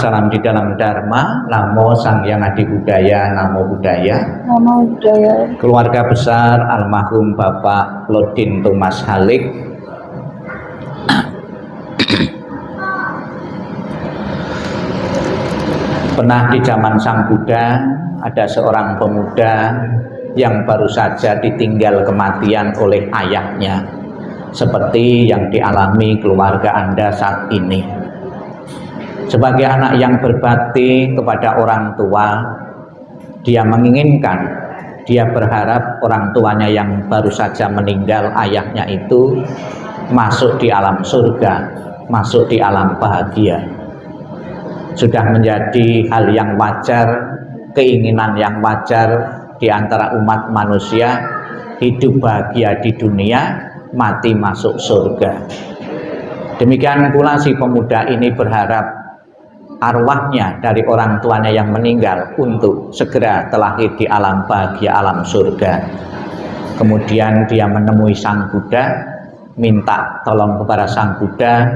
salam di dalam Dharma. Namo Sang Hyang Adi Budaya, Namo Budaya. Namo Budaya. Keluarga besar almarhum Bapak Lodin Thomas Halik, pernah di zaman Sang Buddha ada seorang pemuda yang baru saja ditinggal kematian oleh ayahnya, seperti yang dialami keluarga Anda saat ini. Sebagai anak yang berbakti kepada orang tua, dia menginginkan, dia berharap orang tuanya yang baru saja meninggal, ayahnya itu, masuk di alam surga, masuk di alam bahagia. Sudah menjadi hal yang wajar, keinginan yang wajar di antara umat manusia, hidup bahagia di dunia, mati masuk surga. Demikian pula si pemuda ini berharap arwahnya dari orang tuanya yang meninggal untuk segera terlahir di alam bahagia, alam surga. Kemudian dia menemui Sang Buddha, minta tolong kepada Sang Buddha.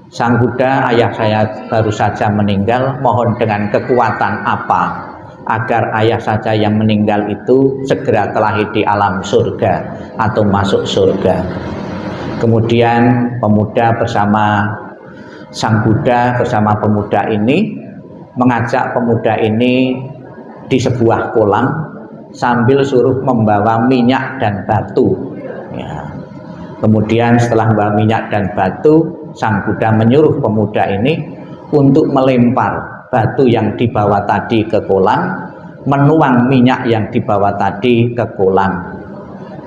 Sang Buddha, ayah saya baru saja meninggal, mohon dengan kekuatan apa agar ayah saja yang meninggal itu segera terlahir di alam surga atau masuk surga. Kemudian pemuda bersama Sang Buddha bersama pemuda ini mengajak pemuda ini di sebuah kolam sambil suruh membawa minyak dan batu. Ya. Kemudian setelah membawa minyak dan batu, Sang Buddha menyuruh pemuda ini untuk melempar batu yang dibawa tadi ke kolam, menuang minyak yang dibawa tadi ke kolam.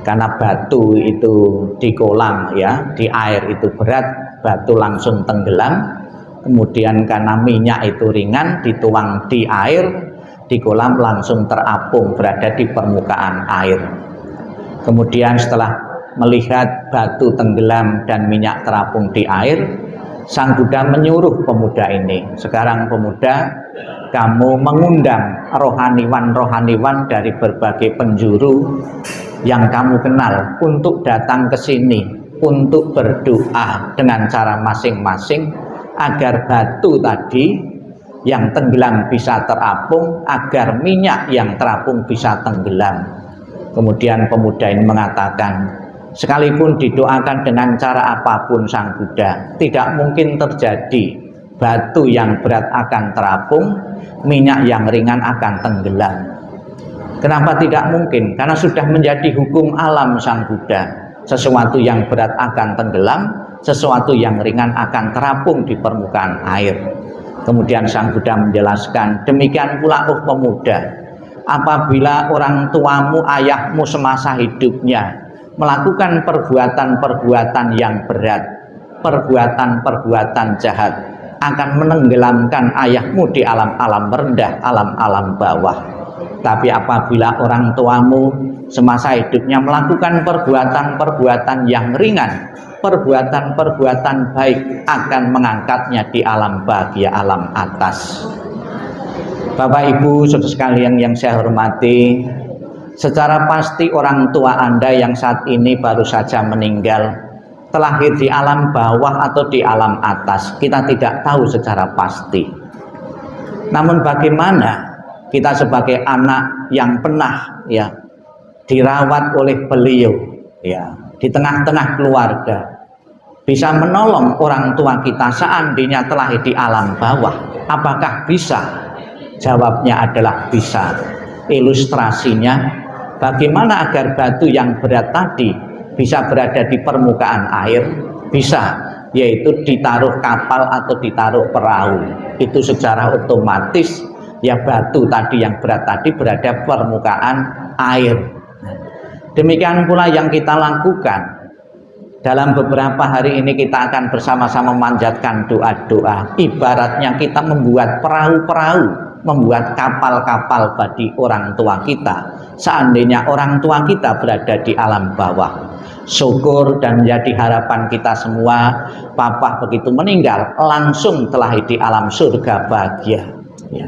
Karena batu itu di kolam, ya, di air itu berat, batu langsung tenggelam. Kemudian karena minyak itu ringan, dituang di air, di kolam langsung terapung berada di permukaan air. Kemudian setelah melihat batu tenggelam dan minyak terapung di air, Sang Buddha menyuruh pemuda ini, sekarang pemuda, kamu mengundang rohaniwan-rohaniwan dari berbagai penjuru yang kamu kenal untuk datang ke sini untuk berdoa dengan cara masing-masing agar batu tadi yang tenggelam bisa terapung, agar minyak yang terapung bisa tenggelam. Kemudian pemuda ini mengatakan, sekalipun didoakan dengan cara apapun Sang Buddha, tidak mungkin terjadi. Batu yang berat akan terapung, minyak yang ringan akan tenggelam. Kenapa tidak mungkin? Karena sudah menjadi hukum alam Sang Buddha. Sesuatu yang berat akan tenggelam, sesuatu yang ringan akan terapung di permukaan air. Kemudian Sang Buddha menjelaskan, demikian pula pemuda, apabila orang tuamu, ayahmu semasa hidupnya melakukan perbuatan-perbuatan yang berat, perbuatan-perbuatan jahat, akan menenggelamkan ayahmu di alam-alam rendah, alam-alam bawah. Tapi apabila orang tuamu semasa hidupnya melakukan perbuatan-perbuatan yang ringan, perbuatan-perbuatan baik, akan mengangkatnya di alam bahagia, alam atas. Bapak Ibu saudara sekalian yang saya hormati, secara pasti orang tua Anda yang saat ini baru saja meninggal, terlahir di alam bawah atau di alam atas, kita tidak tahu secara pasti. Namun bagaimana kita sebagai anak yang pernah, ya, dirawat oleh beliau, ya, di tengah-tengah keluarga, bisa menolong orang tua kita seandainya terlahir di alam bawah? Apakah bisa? Jawabnya adalah bisa. Ilustrasinya, bagaimana agar batu yang berat tadi bisa berada di permukaan air? Bisa, yaitu ditaruh kapal atau ditaruh perahu. Itu secara otomatis, ya, batu tadi yang berat tadi berada permukaan air. Demikian pula yang kita lakukan. Dalam beberapa hari ini kita akan bersama-sama memanjatkan doa-doa. Ibaratnya kita membuat perahu-perahu, membuat kapal-kapal bagi orang tua kita. Seandainya orang tua kita berada di alam bawah. Syukur dan menjadi harapan kita semua, papa begitu meninggal langsung terlahir di alam surga bahagia, ya.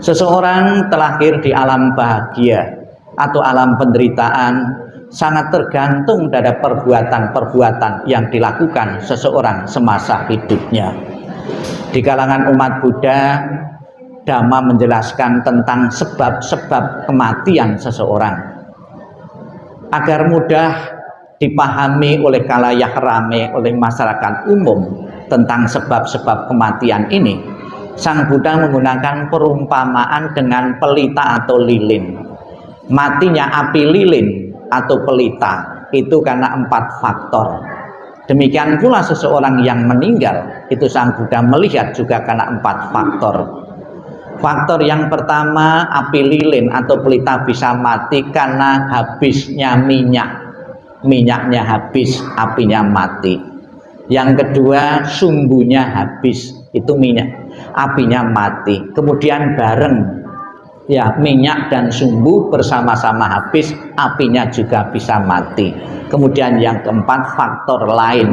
Seseorang terlahir di alam bahagia atau alam penderitaan sangat tergantung dari perbuatan-perbuatan yang dilakukan seseorang semasa hidupnya. Di kalangan umat Buddha, Dhamma menjelaskan tentang sebab-sebab kematian seseorang agar mudah dipahami oleh khalayak rame, oleh masyarakat umum tentang sebab-sebab kematian ini. Sang Buddha menggunakan perumpamaan dengan pelita atau lilin. Matinya api lilin atau pelita itu karena 4 faktor. Demikian pula seseorang yang meninggal itu Sang Buddha melihat juga karena 4 faktor. Faktor yang pertama, api lilin atau pelita bisa mati karena habisnya minyak. Minyaknya habis, apinya mati. Yang kedua, sumbunya habis, itu minyak, apinya mati. Kemudian bareng, ya, minyak dan sumbu bersama-sama habis, apinya juga bisa mati. Kemudian yang keempat, faktor lain,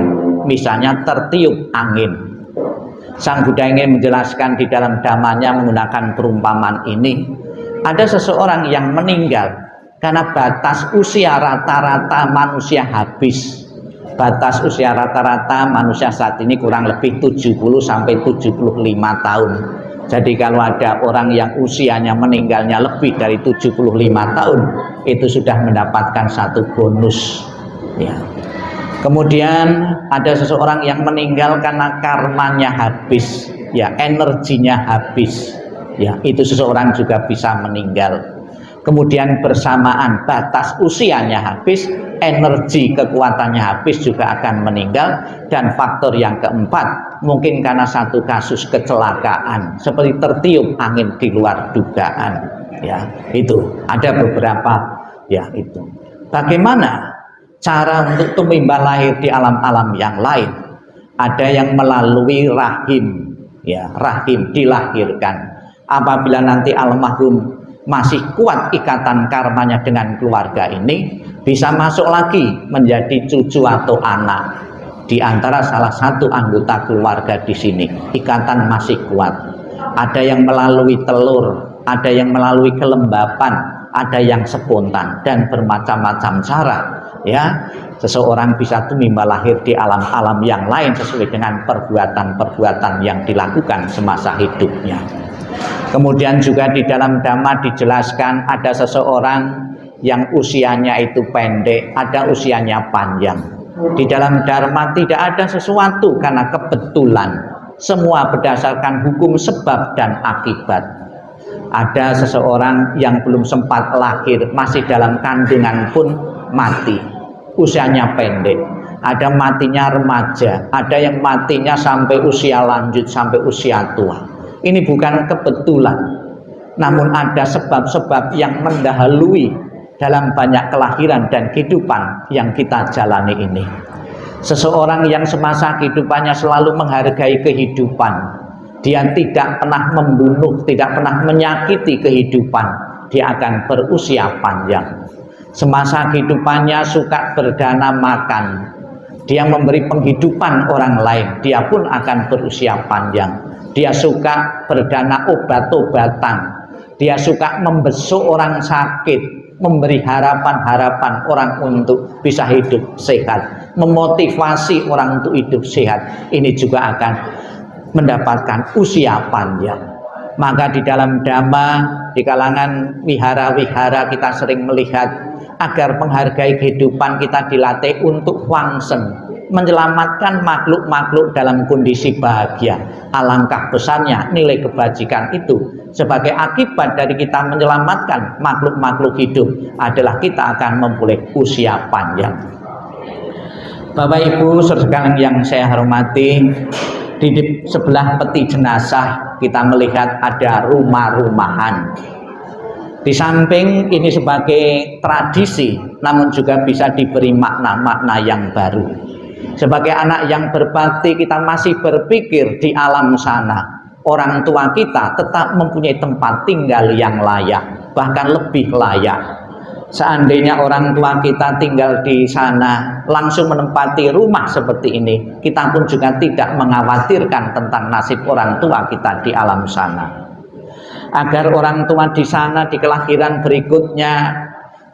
misalnya tertiup angin. Sang Buddha ingin menjelaskan di dalam dhammanya menggunakan perumpamaan ini. Ada seseorang yang meninggal karena batas usia rata-rata manusia habis. Batas usia rata-rata manusia saat ini kurang lebih 70 sampai 75 tahun. Jadi kalau ada orang yang usianya meninggalnya lebih dari 75 tahun, itu sudah mendapatkan satu bonus, ya. Kemudian ada seseorang yang meninggal karena karmanya habis, ya, energinya habis, ya, itu seseorang juga bisa meninggal. Kemudian bersamaan batas usianya habis, energi kekuatannya habis juga akan meninggal. Dan faktor yang keempat, mungkin karena satu kasus kecelakaan seperti tertiup angin di luar dugaan, ya, itu ada beberapa, ya, itu. Bagaimana cara untuk tumimbal lahir di alam-alam yang lain? Ada yang melalui rahim, ya, rahim dilahirkan. Apabila nanti almarhum masih kuat ikatan karmanya dengan keluarga ini, bisa masuk lagi menjadi cucu atau anak di antara salah satu anggota keluarga di sini. Ikatan masih kuat. Ada yang melalui telur, ada yang melalui kelembapan, ada yang spontan, dan bermacam-macam cara. Ya, seseorang bisa tumimbal lahir di alam-alam yang lain sesuai dengan perbuatan-perbuatan yang dilakukan semasa hidupnya. Kemudian juga di dalam Dhamma dijelaskan ada seseorang yang usianya itu pendek, ada usianya panjang. Di dalam Dharma tidak ada sesuatu karena kebetulan, semua berdasarkan hukum sebab dan akibat. Ada seseorang yang belum sempat lahir, masih dalam kandungan pun mati, usianya pendek. Ada matinya remaja, ada yang matinya sampai usia lanjut, sampai usia tua. Ini bukan kebetulan, namun ada sebab-sebab yang mendahului dalam banyak kelahiran dan kehidupan yang kita jalani ini. Seseorang yang semasa kehidupannya selalu menghargai kehidupan, dia tidak pernah membunuh, tidak pernah menyakiti kehidupan, dia akan berusia panjang. Semasa kehidupannya suka berdana makan, dia memberi penghidupan orang lain, dia pun akan berusia panjang. Dia suka berdana obat-obatan, dia suka membesuk orang sakit, memberi harapan-harapan orang untuk bisa hidup sehat, memotivasi orang untuk hidup sehat. Ini juga akan mendapatkan usia panjang. Maka di dalam Dhamma, di kalangan wihara-wihara kita sering melihat agar menghargai kehidupan kita dilatih untuk wangsen, menyelamatkan makhluk-makhluk dalam kondisi bahagia. Alangkah besarnya nilai kebajikan itu. Sebagai akibat dari kita menyelamatkan makhluk-makhluk hidup adalah kita akan memperoleh usia panjang. Bapak Ibu sekalian yang saya hormati, di sebelah peti jenazah kita melihat ada rumah-rumahan. Di samping ini sebagai tradisi, namun juga bisa diberi makna-makna yang baru. Sebagai anak yang berbakti, kita masih berpikir di alam sana orang tua kita tetap mempunyai tempat tinggal yang layak, bahkan lebih layak. Seandainya orang tua kita tinggal di sana langsung menempati rumah seperti ini, kita pun juga tidak mengkhawatirkan tentang nasib orang tua kita di alam sana. Agar orang tua di sana di kelahiran berikutnya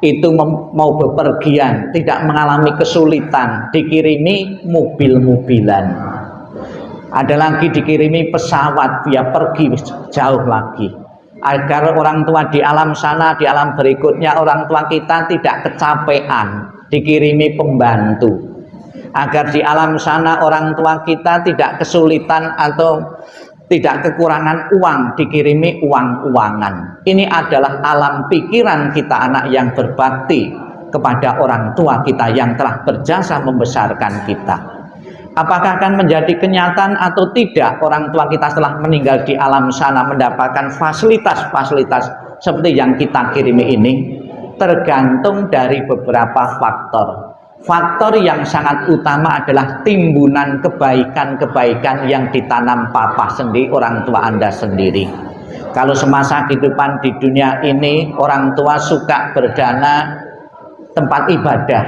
itu mau bepergian, tidak mengalami kesulitan, dikirimi mobil-mobilan. Ada lagi dikirimi pesawat, dia pergi jauh lagi. Agar orang tua di alam sana, di alam berikutnya, orang tua kita tidak kecapean, dikirimi pembantu. Agar di alam sana orang tua kita tidak kesulitan atau tidak kekurangan uang, dikirimi uang-uangan. Ini adalah alam pikiran kita anak yang berbakti kepada orang tua kita yang telah berjasa membesarkan kita. Apakah akan menjadi kenyataan atau tidak orang tua kita setelah meninggal di alam sana mendapatkan fasilitas-fasilitas seperti yang kita kirimi ini? Tergantung dari beberapa faktor. Faktor yang sangat utama adalah timbunan kebaikan-kebaikan yang ditanam papa sendiri, orang tua Anda sendiri. Kalau semasa kehidupan di dunia ini orang tua suka berdana tempat ibadah,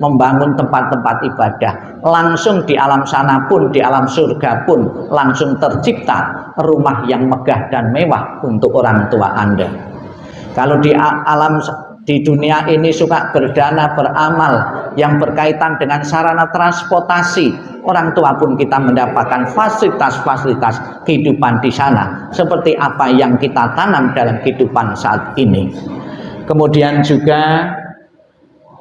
membangun tempat-tempat ibadah, langsung di alam sana pun, di alam surga pun langsung tercipta rumah yang megah dan mewah untuk orang tua Anda. Kalau di dunia ini suka berdana, beramal yang berkaitan dengan sarana transportasi, orang tua pun kita mendapatkan fasilitas-fasilitas kehidupan di sana seperti apa yang kita tanam dalam kehidupan saat ini. Kemudian juga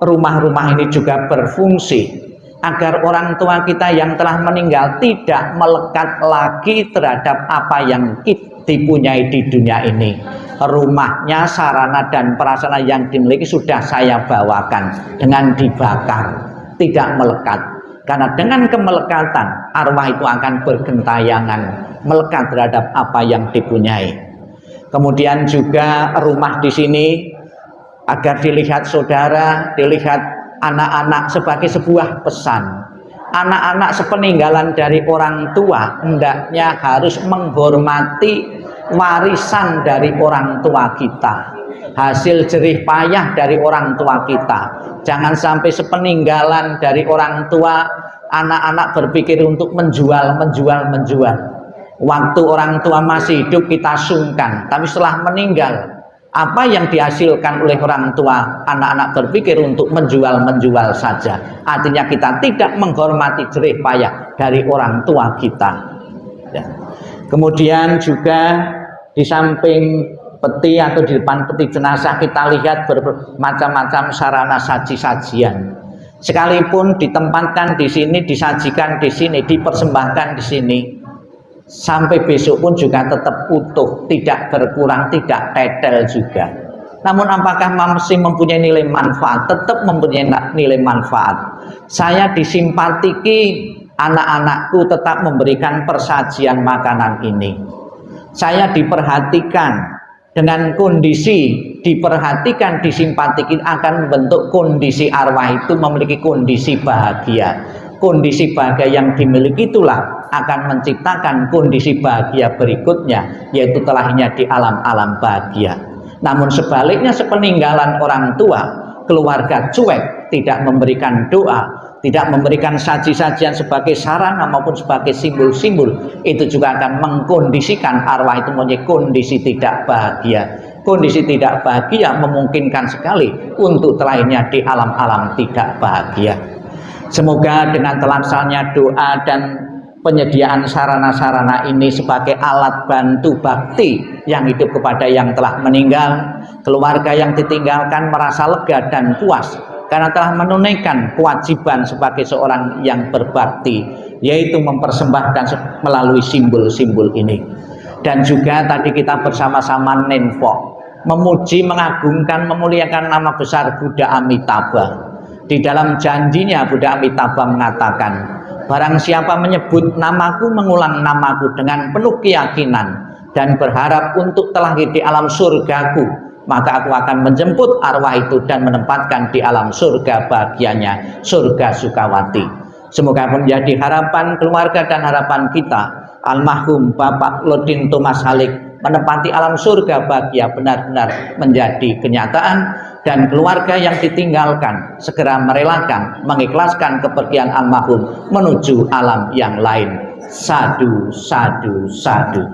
rumah-rumah ini juga berfungsi agar orang tua kita yang telah meninggal tidak melekat lagi terhadap apa yang dipunyai di dunia ini. Rumahnya, sarana dan prasarana yang dimiliki sudah saya bawakan dengan dibakar, tidak melekat. Karena dengan kemelekatan arwah itu akan bergentayangan, melekat terhadap apa yang dipunyai. Kemudian juga rumah di sini agar dilihat saudara, dilihat anak-anak sebagai sebuah pesan. Anak-anak sepeninggalan dari orang tua hendaknya harus menghormati warisan dari orang tua kita, hasil jerih payah dari orang tua kita. Jangan sampai sepeninggalan dari orang tua anak-anak berpikir untuk menjual. Waktu orang tua masih hidup kita sungkan, tapi setelah meninggal apa yang dihasilkan oleh orang tua, anak-anak berpikir untuk menjual saja. Artinya kita tidak menghormati jerih payah dari orang tua kita. Ya. Kemudian juga di samping peti atau di depan peti jenazah kita lihat bermacam-macam sarana saji-sajian. Sekalipun ditempatkan di sini, disajikan di sini, dipersembahkan di sini, sampai besok pun juga tetap utuh, tidak berkurang, tidak tetel juga. Namun apakah masih mempunyai nilai manfaat? Tetap mempunyai nilai manfaat. Saya disimpatiki anak-anakku tetap memberikan persajian makanan ini. Saya diperhatikan dengan kondisi, diperhatikan, disimpatiki akan membentuk kondisi arwah itu memiliki kondisi bahagia. Kondisi bahagia yang dimiliki itulah akan menciptakan kondisi bahagia berikutnya, yaitu telahnya di alam-alam bahagia. Namun sebaliknya sepeninggalan orang tua, keluarga cuek, tidak memberikan doa, tidak memberikan saji-sajian sebagai sarana maupun sebagai simbol-simbol, itu juga akan mengkondisikan arwah itu mempunyai kondisi tidak bahagia. Kondisi tidak bahagia memungkinkan sekali untuk telahnya di alam-alam tidak bahagia. Semoga dengan terlaksananya doa dan penyediaan sarana-sarana ini sebagai alat bantu bakti yang hidup kepada yang telah meninggal, keluarga yang ditinggalkan merasa lega dan puas karena telah menunaikan kewajiban sebagai seorang yang berbakti, yaitu mempersembahkan melalui simbol-simbol ini. Dan juga tadi kita bersama-sama nenfok, memuji, mengagungkan, memuliakan nama besar Buddha Amitabha. Di dalam janjinya Buddha Amitabha mengatakan, barang siapa menyebut namaku, mengulang namaku dengan penuh keyakinan dan berharap untuk terlahir di alam surgaku, maka aku akan menjemput arwah itu dan menempatkan di alam surga bahagianya, surga Sukawati. Semoga menjadi harapan keluarga dan harapan kita, almarhum Bapak Lodin Thomas Halik menempati alam surga bahagia benar-benar menjadi kenyataan, dan keluarga yang ditinggalkan segera merelakan, mengikhlaskan kepergian almarhum menuju alam yang lain. Sadu, sadu, sadu.